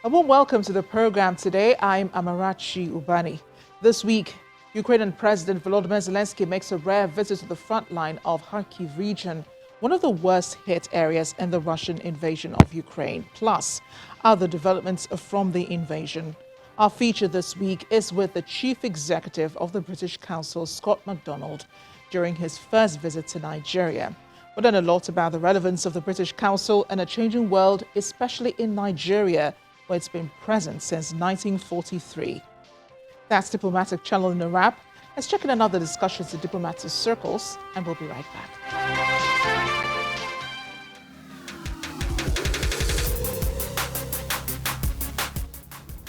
A warm welcome to the program today. I'm Amarachi Ubani. This week, Ukrainian President Volodymyr Zelensky makes a rare visit to the front line of Kharkiv region, one of the worst hit areas in the Russian invasion of Ukraine, plus other developments from the invasion. Our feature this week is with the Chief Executive of the British Council, Scott MacDonald, during his first visit to Nigeria. We learn a lot about the relevance of the British Council in a changing world, especially in Nigeria, where it's been present since 1943. That's Diplomatic Channel in a wrap. Let's check in another discussions in diplomatic circles, and we'll be right back.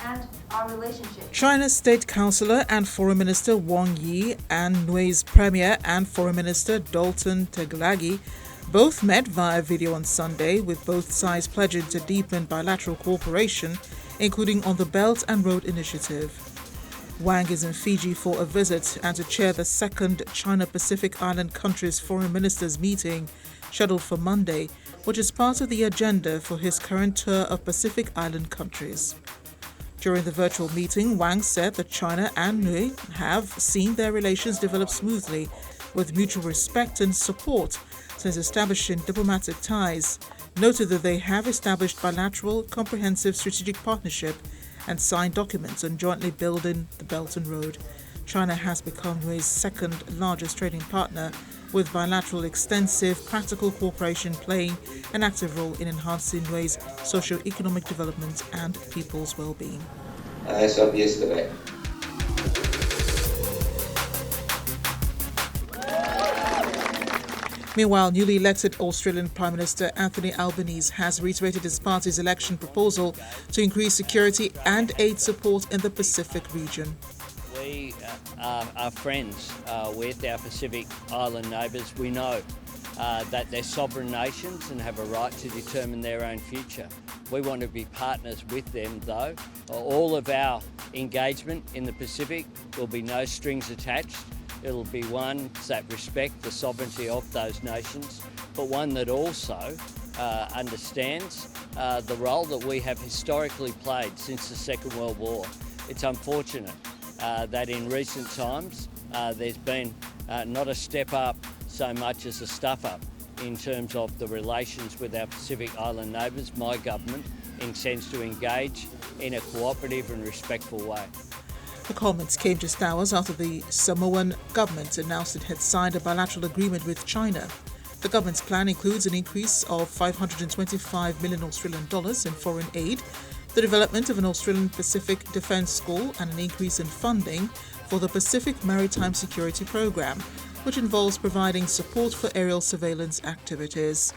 And our relationship. China's State Councillor and Foreign Minister Wang Yi and Niue's Premier and Foreign Minister Dalton Teglagi both met via video on Sunday, with both sides pledging to deepen bilateral cooperation, including on the Belt and Road Initiative. Wang is in Fiji for a visit and to chair the second China-Pacific Island countries foreign ministers meeting, scheduled for Monday, which is part of the agenda for his current tour of Pacific Island countries. During the virtual meeting, Wang said that China and Niue have seen their relations develop smoothly, with mutual respect and support since establishing diplomatic ties, noted that they have established bilateral, comprehensive strategic partnership and signed documents on jointly building the Belt and Road. China has become Niue's second largest trading partner, with bilateral extensive practical cooperation playing an active role in enhancing Niue's socio-economic development and people's well-being. As of yesterday. Meanwhile, newly elected Australian Prime Minister Anthony Albanese has reiterated his party's election proposal to increase security and aid support in the Pacific region. We are friends with our Pacific Island neighbours. We know that they're sovereign nations and have a right to determine their own future. We want to be partners with them, though. All of our engagement in the Pacific will be no strings attached. It'll be one that respects the sovereignty of those nations, but one that also understands the role that we have historically played since the Second World War. It's unfortunate that in recent times there's been not a step up so much as a stuff up in terms of the relations with our Pacific Island neighbours. My government intends to engage in a cooperative and respectful way. The comments came just hours after the Samoan government announced it had signed a bilateral agreement with China. The government's plan includes an increase of $525 million Australian dollars in foreign aid, the development of an Australian Pacific Defence School, and an increase in funding for the Pacific Maritime Security Program, which involves providing support for aerial surveillance activities.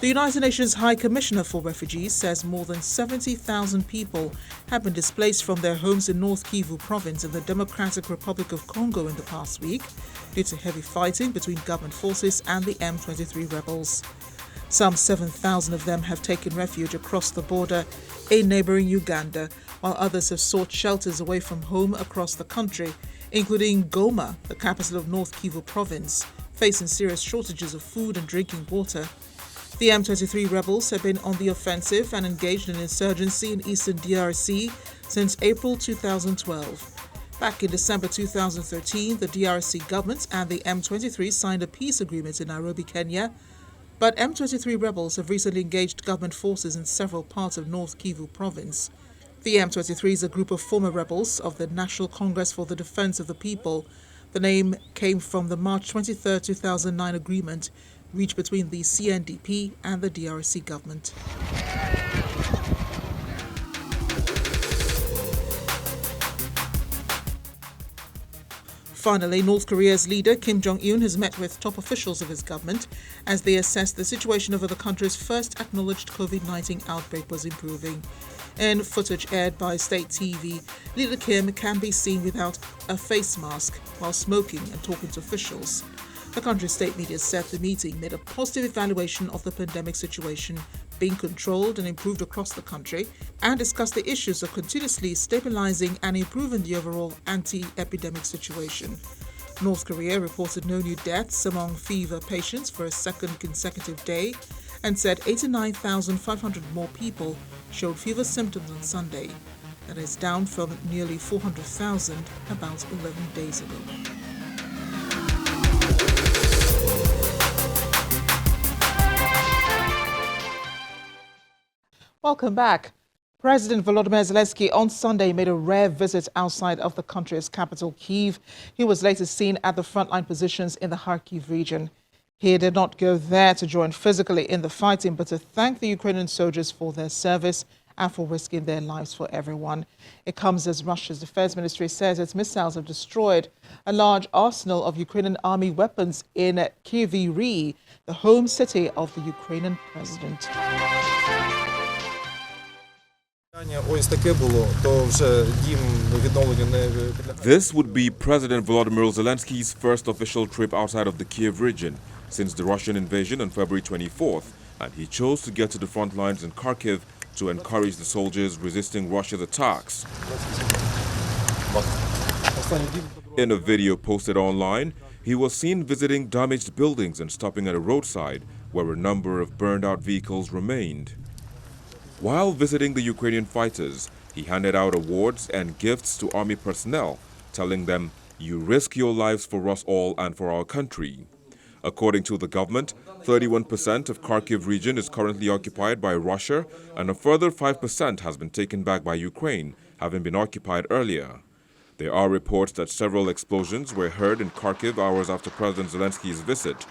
The United Nations High Commissioner for Refugees says more than 70,000 people have been displaced from their homes in North Kivu province in the Democratic Republic of Congo in the past week due to heavy fighting between government forces and the M23 rebels. Some 7,000 of them have taken refuge across the border in neighboring Uganda, while others have sought shelters away from home across the country, including Goma, the capital of North Kivu province, facing serious shortages of food and drinking water. The M23 rebels have been on the offensive and engaged in insurgency in eastern DRC since April 2012. Back in December 2013, the DRC government and the M23 signed a peace agreement in Nairobi, Kenya, but M23 rebels have recently engaged government forces in several parts of North Kivu province. The M23 is a group of former rebels of the National Congress for the Defense of the People. The name came from the March 23, 2009 agreement reached between the CNDP and the DRC government. Finally, North Korea's leader Kim Jong-un has met with top officials of his government as they assess the situation over the country's first acknowledged COVID-19 outbreak was improving. In footage aired by state TV, Leader Kim can be seen without a face mask while smoking and talking to officials. The country's state media said the meeting made a positive evaluation of the pandemic situation being controlled and improved across the country, and discussed the issues of continuously stabilizing and improving the overall anti-epidemic situation. North Korea reported no new deaths among fever patients for a second consecutive day and said 89,500 more people showed fever symptoms on Sunday. That is down from nearly 400,000 about 11 days ago. Welcome back. President Volodymyr Zelensky on Sunday made a rare visit outside of the country's capital, Kyiv. He was later seen at the frontline positions in the Kharkiv region. He did not go there to join physically in the fighting, but to thank the Ukrainian soldiers for their service and for risking their lives for everyone. It comes as Russia's defense ministry says its missiles have destroyed a large arsenal of Ukrainian army weapons in Kryvyi, the home city of the Ukrainian president. This would be President Volodymyr Zelensky's first official trip outside of the Kyiv region since the Russian invasion on February 24th, and he chose to get to the front lines in Kharkiv to encourage the soldiers resisting Russia's attacks. In a video posted online, he was seen visiting damaged buildings and stopping at a roadside where a number of burned-out vehicles remained. While visiting the Ukrainian fighters, he handed out awards and gifts to army personnel, telling them, "You risk your lives for us all and for our country." According to the government, 31% of Kharkiv region is currently occupied by Russia, and a further 5% has been taken back by Ukraine, having been occupied earlier. There are reports that several explosions were heard in Kharkiv hours after President Zelensky's visit.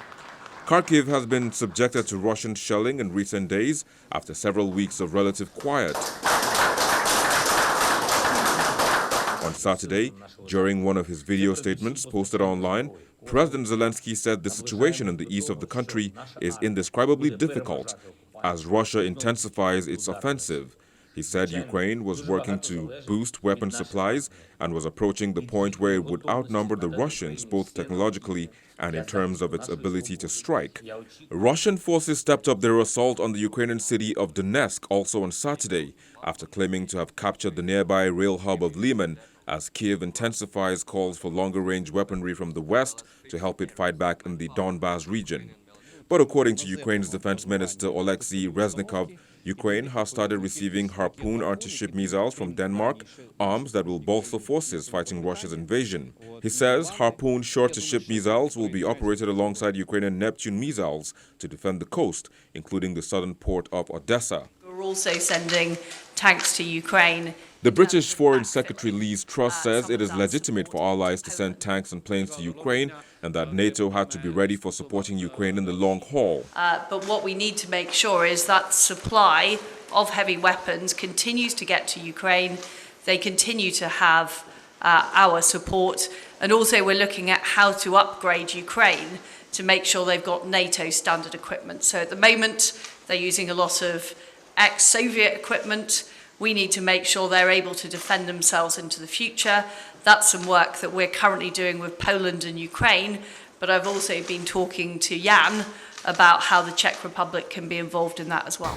Kharkiv has been subjected to Russian shelling in recent days after several weeks of relative quiet. On Saturday, during one of his video statements posted online, President Zelensky said the situation in the east of the country is indescribably difficult as Russia intensifies its offensive. He said Ukraine was working to boost weapon supplies and was approaching the point where it would outnumber the Russians both technologically and in terms of its ability to strike. Russian forces stepped up their assault on the Ukrainian city of Donetsk also on Saturday after claiming to have captured the nearby rail hub of Lyman as Kyiv intensifies calls for longer-range weaponry from the west to help it fight back in the Donbas region. But according to Ukraine's defense minister Oleksiy Reznikov, Ukraine has started receiving Harpoon anti-ship missiles from Denmark, arms that will bolster forces fighting Russia's invasion. He says Harpoon short-to-ship missiles will be operated alongside Ukrainian Neptune missiles to defend the coast, including the southern port of Odessa. We're also sending tanks to Ukraine. The British Foreign Secretary Liz Truss says it is legitimate for allies to send tanks and planes to Ukraine and that NATO had to be ready for supporting Ukraine in the long haul. But what we need to make sure is that supply of heavy weapons continues to get to Ukraine. They continue to have our support. And also we're looking at how to upgrade Ukraine to make sure they've got NATO standard equipment. So at the moment, they're using a lot of ex-Soviet equipment. We need to make sure they're able to defend themselves into the future. That's some work that we're currently doing with Poland and Ukraine, but I've also been talking to Jan about how the Czech Republic can be involved in that as well.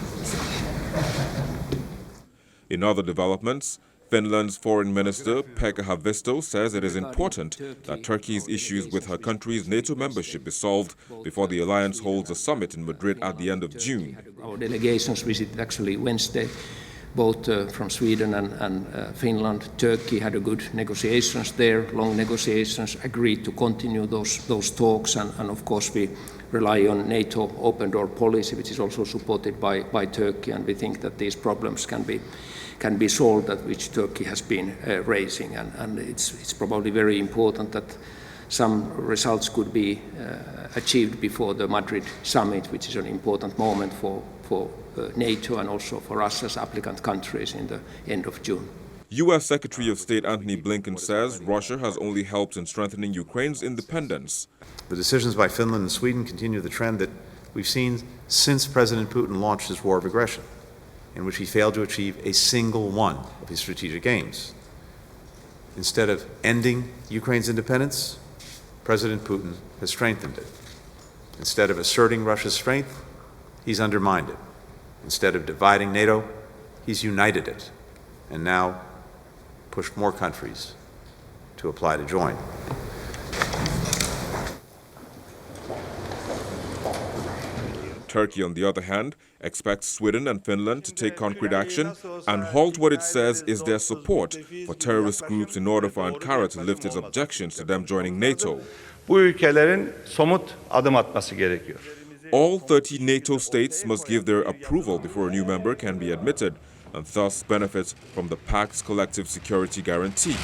In other developments, Finland's Foreign Minister Pekka Haavisto says it is important that Turkey's issues with her country's NATO membership is solved before the alliance holds a summit in Madrid at the end of June. Our delegations visited actually Wednesday, both from Sweden and Finland. Turkey had a good negotiations there, long negotiations, agreed to continue those talks, and of course we rely on NATO open door policy, which is also supported by Turkey, and we think that these problems can be solved, that which Turkey has been raising, and it's probably very important that some results could be achieved before the Madrid summit, which is an important moment for NATO and also for us as applicant countries in the end of June. U.S. Secretary of State Antony Blinken says Russia has only helped in strengthening Ukraine's independence. The decisions by Finland and Sweden continue the trend that we've seen since President Putin launched his war of aggression, in which he failed to achieve a single one of his strategic aims. Instead of ending Ukraine's independence, President Putin has strengthened it. Instead of asserting Russia's strength, he's undermined it. Instead of dividing NATO, he's united it, and now pushed more countries to apply to join. Turkey, on the other hand, expects Sweden and Finland to take concrete action and halt what it says is their support for terrorist groups in order for Ankara to lift its objections to them joining NATO. Bu ülkelerin somut adım atması gerekiyor. All 30 NATO states must give their approval before a new member can be admitted and thus benefit from the pact's collective security guarantee.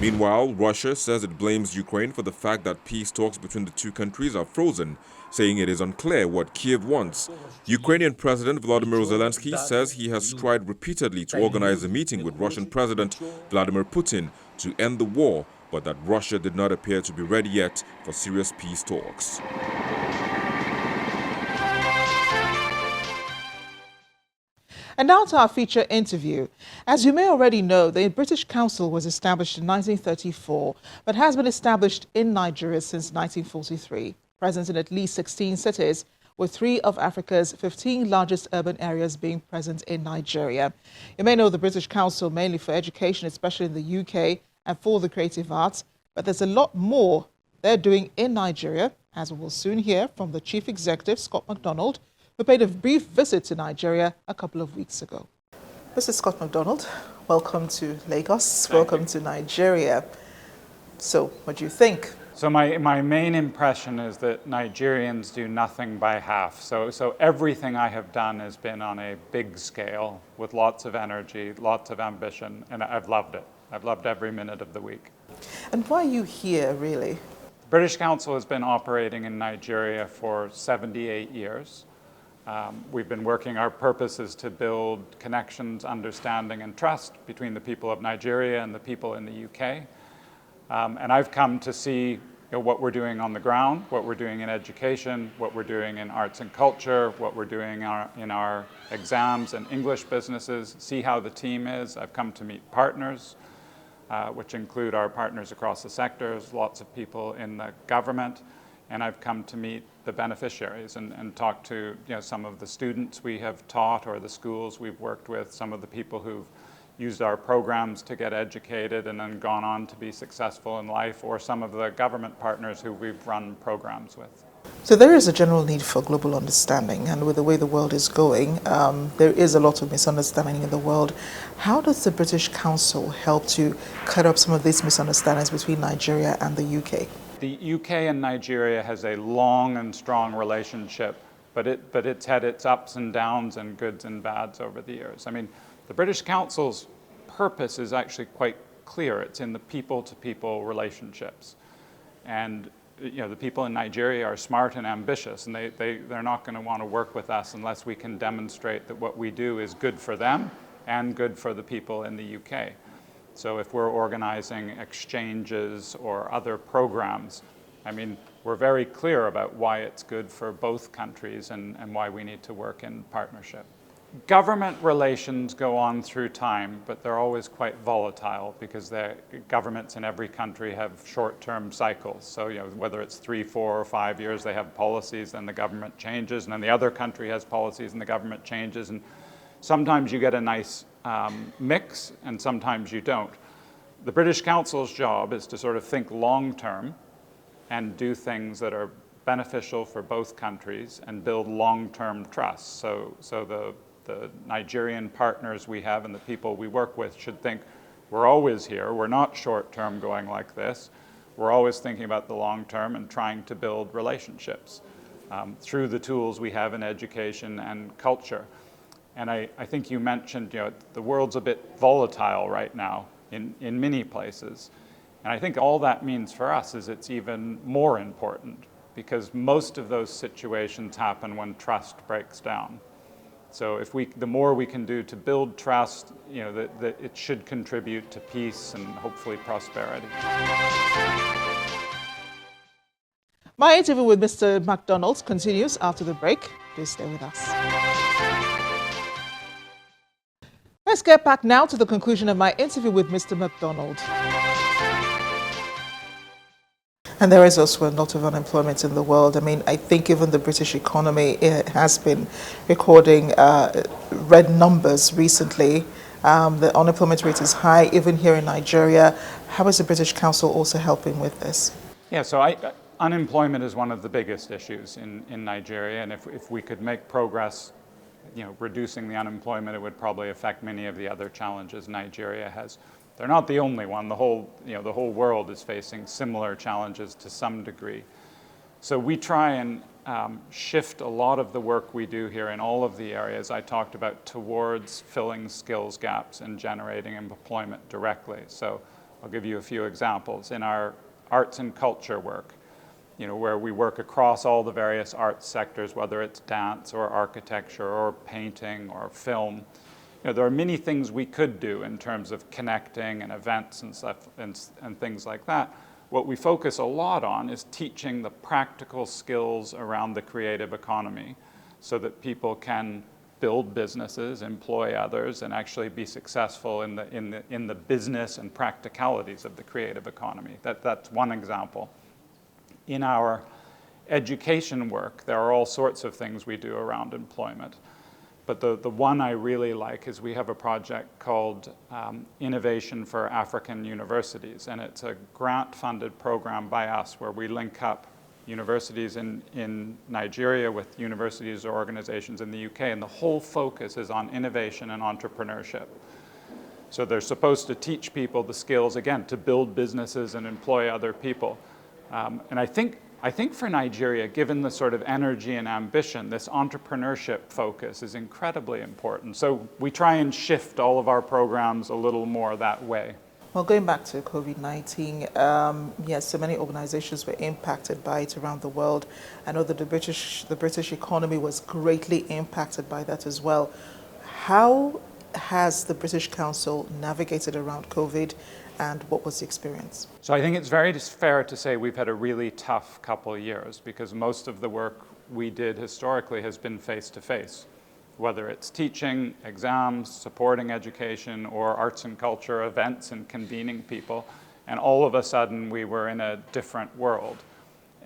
Meanwhile, Russia says it blames Ukraine for the fact that peace talks between the two countries are frozen, saying it is unclear what Kiev wants. Ukrainian President Volodymyr Zelensky says he has tried repeatedly to organize a meeting with Russian President Vladimir Putin to end the war, but that Russia did not appear to be ready yet for serious peace talks. And now to our feature interview. As you may already know, the British Council was established in 1934, but has been established in Nigeria since 1943. Present in at least 16 cities, with 3 of Africa's 15 largest urban areas being present in Nigeria. You may know the British Council mainly for education, especially in the UK, and for the creative arts, but there's a lot more they're doing in Nigeria, as we will soon hear from the Chief Executive, Scott MacDonald, who paid a brief visit to Nigeria a couple of weeks ago. Mr. Scott MacDonald, welcome to Lagos, welcome to Nigeria. So, what do you think? So my main impression is that Nigerians do nothing by half. So everything I have done has been on a big scale with lots of energy, lots of ambition, and I've loved it. I've loved every minute of the week. And why are you here, really? The British Council has been operating in Nigeria for 78 years. We've been working, our purpose is to build connections, understanding, and trust between the people of Nigeria and the people in the UK. And I've come to see what we're doing on the ground, what we're doing in education, what we're doing in arts and culture, what we're doing in our exams and English businesses, see how the team is. I've come to meet partners, which include our partners across the sectors, lots of people in the government, and I've come to meet the beneficiaries and talk to some of the students we have taught or the schools we've worked with, some of the people who've used our programs to get educated and then gone on to be successful in life, or some of the government partners who we've run programs with. So there is a general need for global understanding, and with the way the world is going, there is a lot of misunderstanding in the world. How does the British Council help to cut up some of these misunderstandings between Nigeria and the UK? The UK and Nigeria has a long and strong relationship, but it's had its ups and downs and goods and bads over the years. I mean, the British Council's purpose is actually quite clear. It's in the people-to-people relationships. And the people in Nigeria are smart and ambitious, and they're not going to want to work with us unless we can demonstrate that what we do is good for them and good for the people in the UK. So if we're organizing exchanges or other programs, I mean, we're very clear about why it's good for both countries and why we need to work in partnership. Government relations go on through time, but they're always quite volatile because the governments in every country have short-term cycles. So whether it's 3, 4, or 5 years, they have policies, then the government changes, and then the other country has policies and the government changes. And sometimes you get a nice mix, and sometimes you don't. The British Council's job is to sort of think long-term and do things that are beneficial for both countries and build long-term trust. So the Nigerian partners we have and the people we work with should think we're always here. We're not short-term going like this. We're always thinking about the long-term and trying to build relationships through the tools we have in education and culture. And I think you mentioned, the world's a bit volatile right now in many places. And I think all that means for us is it's even more important, because most of those situations happen when trust breaks down. So the more we can do to build trust, that it should contribute to peace and hopefully prosperity. My interview with Mr. MacDonald continues after the break. Please stay with us. Let's get back now to the conclusion of my interview with Mr. MacDonald. And there is also a lot of unemployment in the world. I mean, I think even the British economy has been recording red numbers recently. The unemployment rate is high, even here in Nigeria. How is the British Council also helping with this? Yeah, so unemployment is one of the biggest issues in Nigeria, and if we could make progress, reducing the unemployment, it would probably affect many of the other challenges Nigeria has. They're not the only one. The whole world is facing similar challenges to some degree. So we try and shift a lot of the work we do here in all of the areas I talked about towards filling skills gaps and generating employment directly. So I'll give you a few examples. In our arts and culture work, where we work across all the various arts sectors, whether it's dance or architecture or painting or film, there are many things we could do in terms of connecting and events and stuff and things like that. What we focus a lot on is teaching the practical skills around the creative economy so that people can build businesses, employ others, and actually be successful in the business and practicalities of the creative economy. That's one example. In our education work, there are all sorts of things we do around employment. But the one I really like is we have a project called Innovation for African Universities, and it's a grant-funded program by us where we link up universities in Nigeria with universities or organizations in the UK, and the whole focus is on innovation and entrepreneurship. So they're supposed to teach people the skills, again, to build businesses and employ other people. And I think for Nigeria, given the sort of energy and ambition, this entrepreneurship focus is incredibly important. So we try and shift all of our programs a little more that way. Well, going back to COVID-19, yes, so many organizations were impacted by it around the world. I know that the British economy was greatly impacted by that as well. How has the British Council navigated around COVID, and what was the experience? So I think it's very fair to say we've had a really tough couple of years because most of the work we did historically has been face-to-face, whether it's teaching, exams, supporting education, or arts and culture events and convening people. And all of a sudden we were in a different world.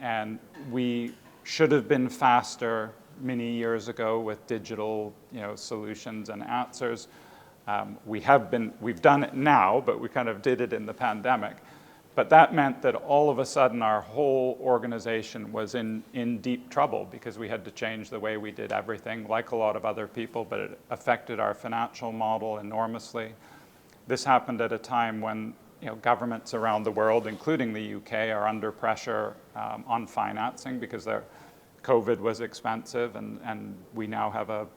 And we should have been faster many years ago with digital solutions and answers. We've done it now, but we kind of did it in the pandemic. But that meant that all of a sudden our whole organization was in deep trouble because we had to change the way we did everything, like a lot of other people, but it affected our financial model enormously. This happened at a time when governments around the world, including the UK, are under pressure on financing because COVID was expensive, and we now have a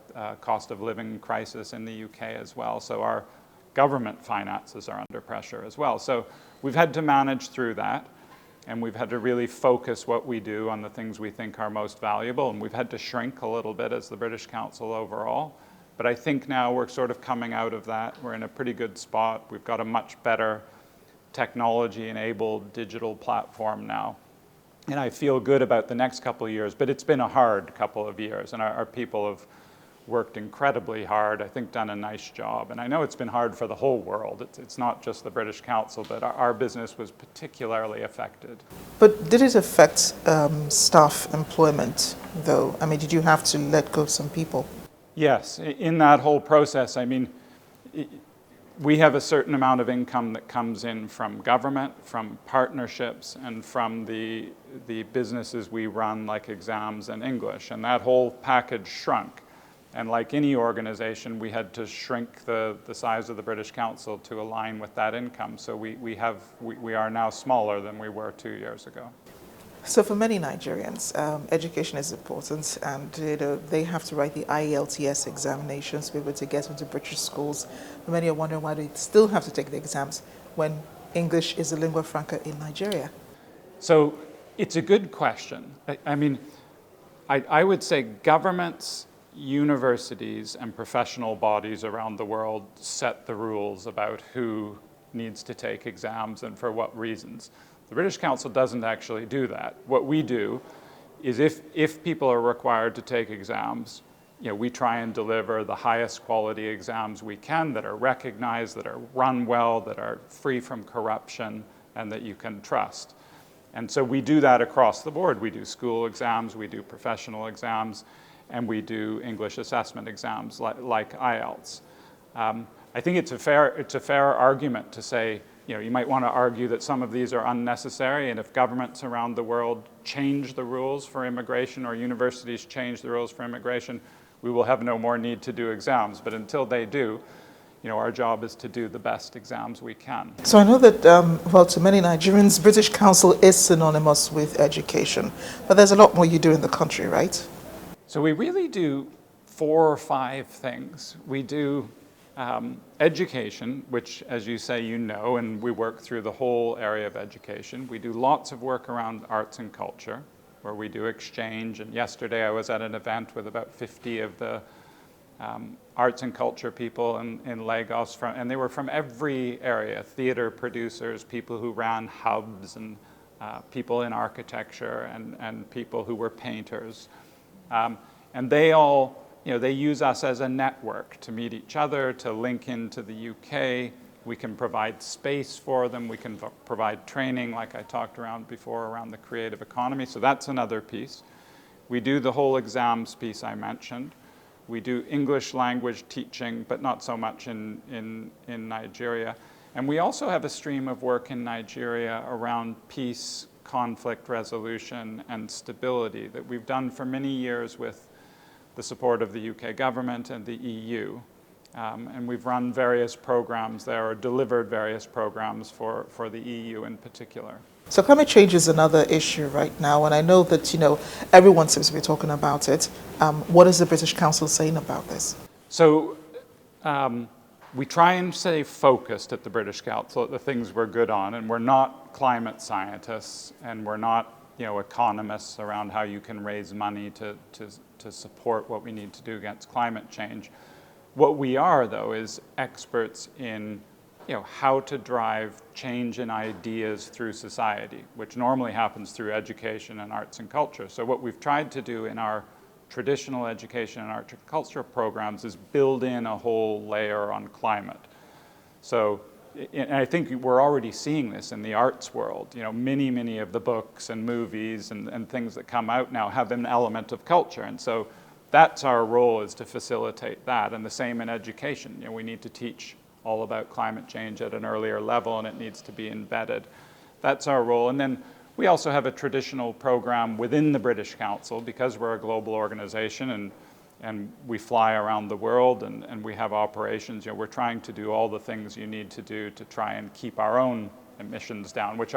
cost of living crisis in the UK as well. So our government finances are under pressure as well. So we've had to manage through that, and we've had to really focus what we do on the things we think are most valuable, and we've had to shrink a little bit as the British Council overall. But I think now we're sort of coming out of that. We're in a pretty good spot. We've got a much better technology-enabled digital platform now. And I feel good about the next couple of years, but it's been a hard couple of years, and our people have worked incredibly hard, I think done a nice job. And I know it's been hard for the whole world. It's not just the British Council, but our business was particularly affected. But did it affect staff employment, though? I mean, did you have to let go of some people? Yes, in that whole process, I mean, we have a certain amount of income that comes in from government, from partnerships, and from the businesses we run, like exams and English. And that whole package shrunk. And like any organization, we had to shrink the size of the British Council to align with that income. So we are now smaller than we were 2 years ago. So for many Nigerians, education is important, and they have to write the IELTS examinations to be able to get into British schools. Many are wondering why they still have to take the exams when English is a lingua franca in Nigeria. So it's a good question. I mean, I would say governments, universities, and professional bodies around the world set the rules about who needs to take exams and for what reasons. The British Council doesn't actually do that. What we do is if people are required to take exams, we try and deliver the highest quality exams we can that are recognized, that are run well, that are free from corruption, and that you can trust. And so we do that across the board. We do school exams, we do professional exams, and we do English assessment exams like IELTS. I think it's a fair argument to say, you might want to argue that some of these are unnecessary, and if governments around the world change the rules for immigration or universities change the rules for immigration, we will have no more need to do exams. But until they do, our job is to do the best exams we can. So I know that, well, to many Nigerians, British Council is synonymous with education, but there's a lot more you do in the country, right? So we really do 4 or 5 things. We do education, which, as you say, and we work through the whole area of education. We do lots of work around arts and culture, where we do exchange. And yesterday I was at an event with about 50 of the arts and culture people in Lagos, and they were from every area: theater producers, people who ran hubs, and people in architecture, and people who were painters. And they all, they use us as a network to meet each other, to link into the UK. We can provide space for them. We can provide training, like I talked around before, around the creative economy. So that's another piece. We do the whole exams piece I mentioned. We do English language teaching, but not so much in Nigeria. And we also have a stream of work in Nigeria around peace, conflict resolution, and stability that we've done for many years with the support of the UK government and the EU. And we've run various programs there, or delivered various programs for the EU in particular. So climate change is another issue right now, and I know that, everyone seems to be talking about it. What is the British Council saying about this? So we try and stay focused at the British Council at the things we're good on, and we're not climate scientists, and we're not economists around how you can raise money to support what we need to do against climate change. What we are, though, is experts in how to drive change in ideas through society, which normally happens through education and arts and culture. So what we've tried to do in our traditional education and art and culture programs is build in a whole layer on climate. So, and I think we're already seeing this in the arts world. Many of the books and movies and things that come out now have an element of culture. And so that's our role, is to facilitate that. And the same in education. We need to teach all about climate change at an earlier level, and it needs to be embedded. That's our role. And then we also have a traditional program within the British Council, because we're a global organization and we fly around the world and we have operations. We're trying to do all the things you need to do to try and keep our own emissions down, which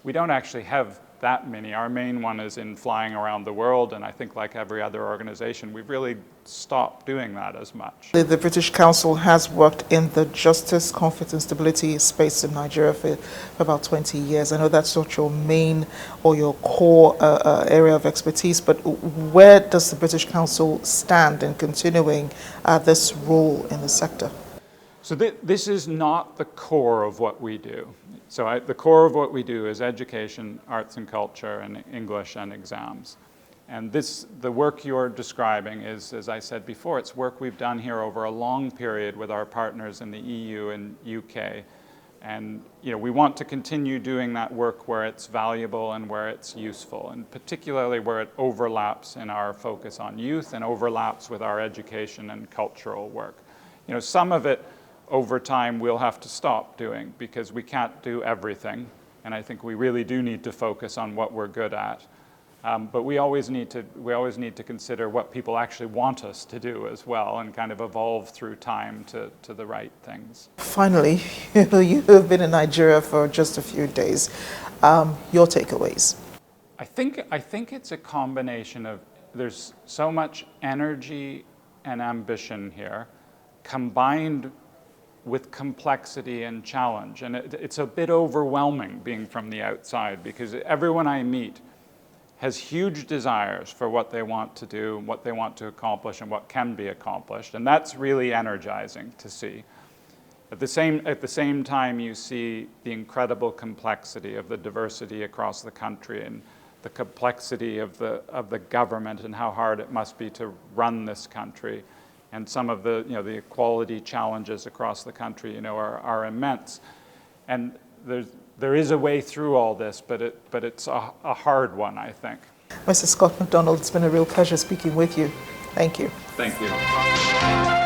we don't actually have that many. Our main one is in flying around the world, and I think, like every other organization, we've really stopped doing that as much. The British Council has worked in the justice, conflict and stability space in Nigeria for about 20 years. I know that's not your main or your core area of expertise, but where does the British Council stand in continuing this role in the sector? So this is not the core of what we do. So the core of what we do is education, arts and culture, and English and exams. And the work you're describing is, as I said before, it's work we've done here over a long period with our partners in the EU and UK. And we want to continue doing that work where it's valuable and where it's useful, and particularly where it overlaps in our focus on youth and overlaps with our education and cultural work. Some of it over time we'll have to stop doing because we can't do everything, and I think we really do need to focus on what we're good at. But we always need to consider what people actually want us to do as well, and kind of evolve through time to the right things. Finally, you have been in Nigeria for just a few days. Your takeaways? I think it's a combination of, there's so much energy and ambition here, combined with complexity and challenge. And it's a bit overwhelming being from the outside, because everyone I meet has huge desires for what they want to do, what they want to accomplish, and what can be accomplished. And that's really energizing to see. At the same time, you see the incredible complexity of the diversity across the country, and the complexity of the government, and how hard it must be to run this country. And some of the the equality challenges across the country are immense. And there is a way through all this, but it's a hard one, I think. Mr. Scott MacDonald, it's been a real pleasure speaking with you. Thank you. Thank you.